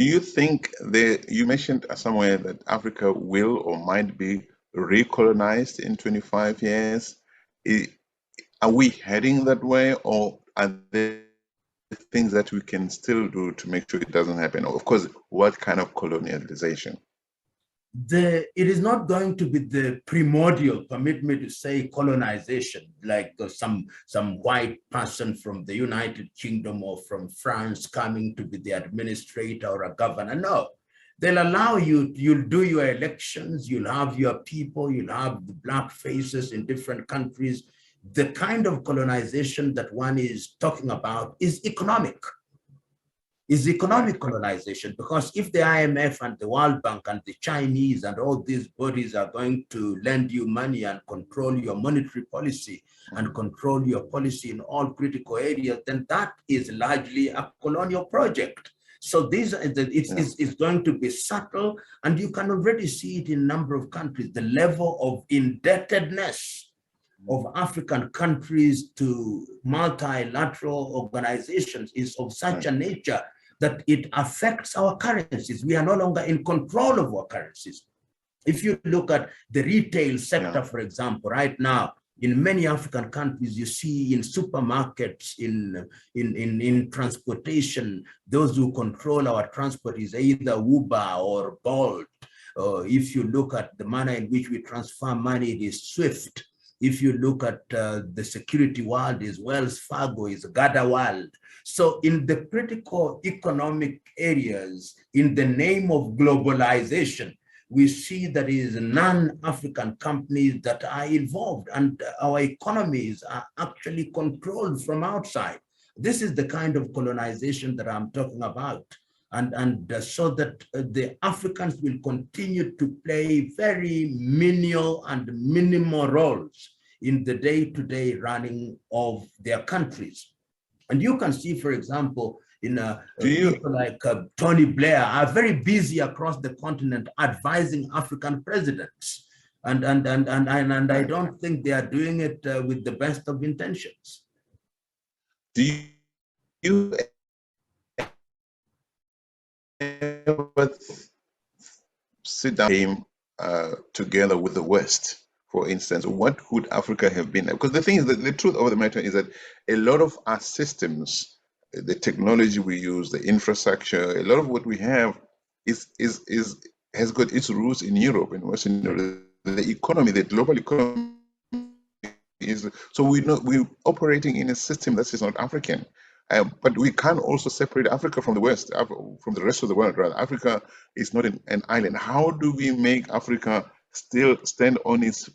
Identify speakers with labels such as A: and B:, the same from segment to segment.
A: you think you mentioned somewhere that Africa will or might be recolonized in 25 years? Are we heading that way, or are there things that we can still do to make sure it doesn't happen? Of course, what kind of colonialization?
B: It is not going to be the primordial, permit me to say, colonization, like some white person from the United Kingdom or from France coming to be the administrator or a governor. No, they'll allow you, you'll do your elections, you'll have your people, you'll have the black faces in different countries. The kind of colonization that one is talking about is economic. Is economic colonization, because if the IMF and the World Bank and the Chinese and all these bodies are going to lend you money and control your monetary policy and control your policy in all critical areas, then that is largely a colonial project. So it's going to be subtle, and you can already see it in a number of countries. The level of indebtedness of African countries to multilateral organizations is of such a nature that it affects our currencies. We are no longer in control of our currencies. If you look at the retail sector, for example, right now, in many African countries, you see in supermarkets, in transportation, those who control our transport is either Uber or Bolt. If you look at the manner in which we transfer money, it is SWIFT. If you look at the security world, is Wells Fargo, is Gada World. So in the critical economic areas, in the name of globalization, we see that is non-African companies that are involved, and our economies are actually controlled from outside. This is the kind of colonization that I'm talking about. And so that the Africans will continue to play very menial and minimal roles in the day-to-day running of their countries. And you can see, for example, in people like Tony Blair are very busy across the continent advising African presidents. And I don't think they are doing it with the best of intentions.
A: Do you ever sit down together with the West? For instance, what could Africa have been? Because the thing is that the truth of the matter is that a lot of our systems, the technology we use, the infrastructure, a lot of what we have has got its roots in Europe, in Western Europe. The economy, the global economy is, so we're operating in a system that is not African. But we can also separate Africa from the West, from the rest of the world, rather. Africa is not an island. How do we make Africa still stand on its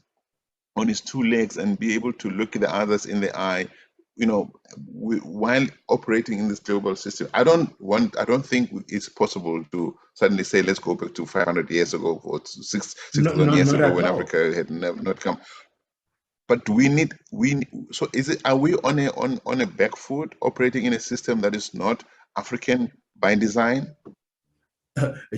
A: two legs and be able to look at the others in the eye, while operating in this global system? I don't think it's possible to suddenly say, let's go back to 500 years ago or 6,000 years ago when Africa had not come. But so are we on a back foot operating in a system that is not African by design?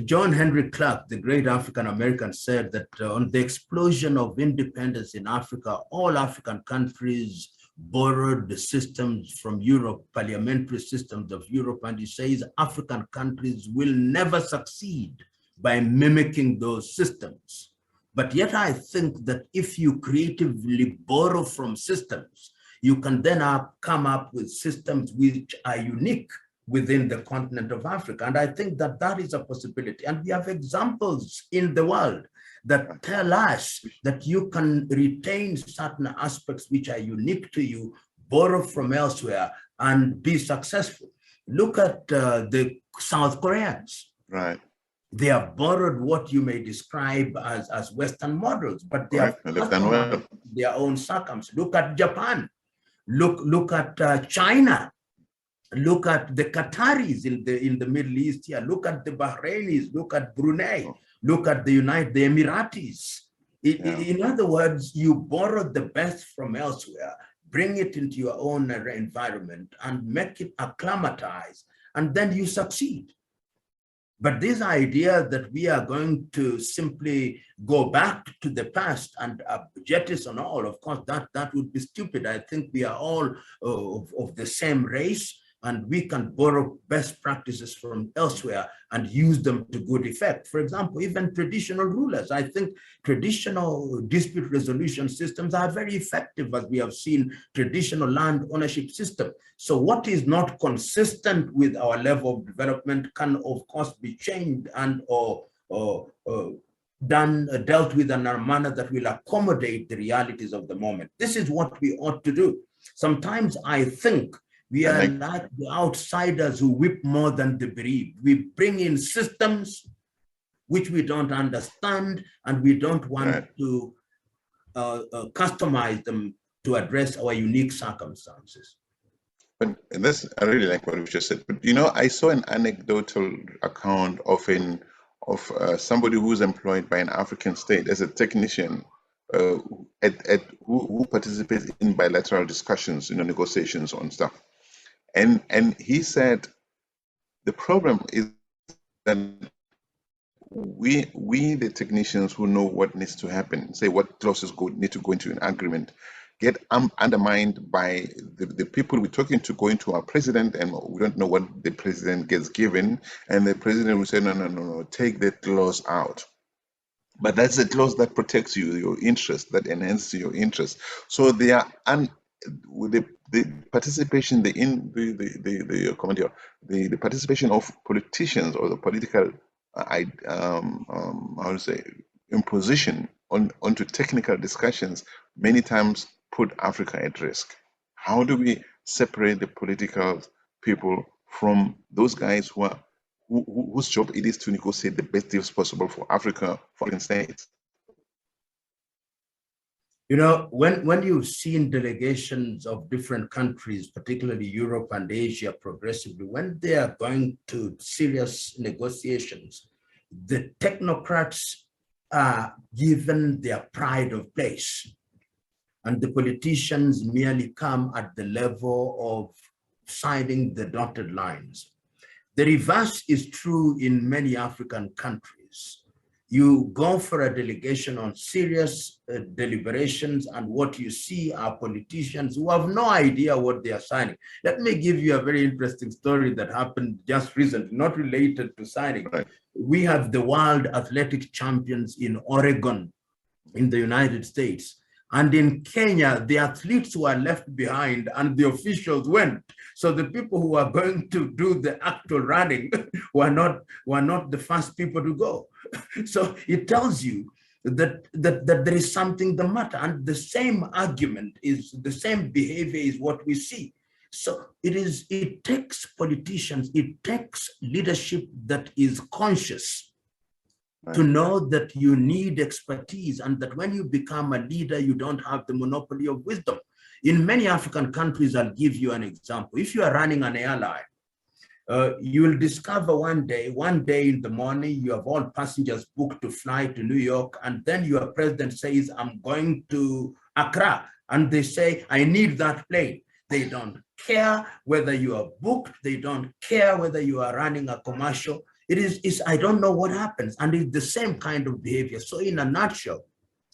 B: John Henry Clark, the great African-American, said that on the explosion of independence in Africa, all African countries borrowed the systems from Europe, parliamentary systems of Europe, and he says African countries will never succeed by mimicking those systems. But yet I think that if you creatively borrow from systems, you can then come up with systems which are unique within the continent of Africa. And I think that that is a possibility. And we have examples in the world that tell us that you can retain certain aspects which are unique to you, borrow from elsewhere, and be successful. Look at the South Koreans.
A: Right.
B: They have borrowed what you may describe as Western models, but they have their own circumstances. Look at Japan. Look at China. Look at the Qataris in the Middle East here. Look at the Bahrainis. Look at Brunei. Look at the Emiratis. In other words, you borrow the best from elsewhere, bring it into your own environment, and make it acclimatize, and then you succeed. But this idea that we are going to simply go back to the past and jettison all, of course, that would be stupid. I think we are all of the same race. and we can borrow best practices from elsewhere and use them to good effect. For example, even traditional rulers, I think traditional dispute resolution systems are very effective, as we have seen traditional land ownership system. So what is not consistent with our level of development can, of course, be changed and or dealt with in a manner that will accommodate the realities of the moment. This is what we ought to do. Sometimes I think we are like the outsiders who whip more than the bereaved. We bring in systems which we don't understand, and we don't want to customize them to address our unique circumstances.
A: But this, I really like what you just said. But you know, I saw an anecdotal account of somebody who's employed by an African state as a technician who participates in bilateral discussions, negotiations on stuff. And he said the problem is that we the technicians who know what needs to happen, say what clauses need to go into an agreement, get undermined by the people we're talking to, going to our president, and we don't know what the president gets given, and the president will say, no, take that clause out. But that's a clause that protects your interest, that enhances your interest. So they are the participation, the participation of politicians or the political how to say imposition onto technical discussions many times put Africa at risk. How do we separate the political people from those guys whose job it is to negotiate the best deals possible for Africa, for African states?
B: You know, when you've seen delegations of different countries, particularly Europe and Asia progressively, when they are going to serious negotiations, the technocrats are given their pride of place, and the politicians merely come at the level of signing the dotted lines. The reverse is true in many African countries. You go for a delegation on serious deliberations, and what you see are politicians who have no idea what they are signing. Let me give you a very interesting story that happened just recently, not related to signing.
A: Right.
B: We have the world athletic champions in Oregon, in the United States. And in Kenya, the athletes were left behind and the officials went. So the people who are going to do the actual running were not the first people to go. So it tells you that there is something the matter. And the same argument is, the same behavior is what we see. So it takes politicians, it takes leadership that is conscious to know that you need expertise, and that when you become a leader, you don't have the monopoly of wisdom. In many African countries, I'll give you an example. If you are running an airline, you will discover one day in the morning, you have all passengers booked to fly to New York, and then your president says, I'm going to Accra, and they say, I need that plane. They don't care whether you are booked, they don't care whether you are running a commercial. I don't know what happens, and it's the same kind of behavior. So in a nutshell,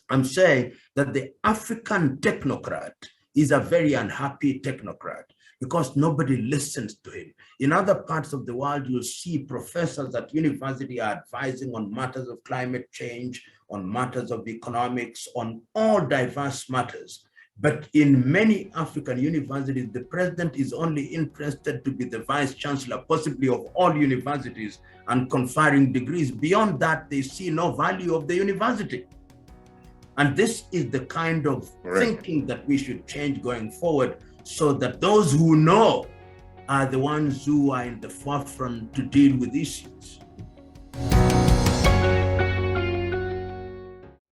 B: I'm saying that the African technocrat is a very unhappy technocrat because nobody listens to him. In other parts of the world, you'll see professors at university are advising on matters of climate change, on matters of economics, on all diverse matters. But in many African universities, the president is only interested to be the vice chancellor, possibly of all universities, and conferring degrees. Beyond that, they see no value of the university. And this is the kind of thinking that we should change going forward, so that those who know are the ones who are in the forefront to deal with issues.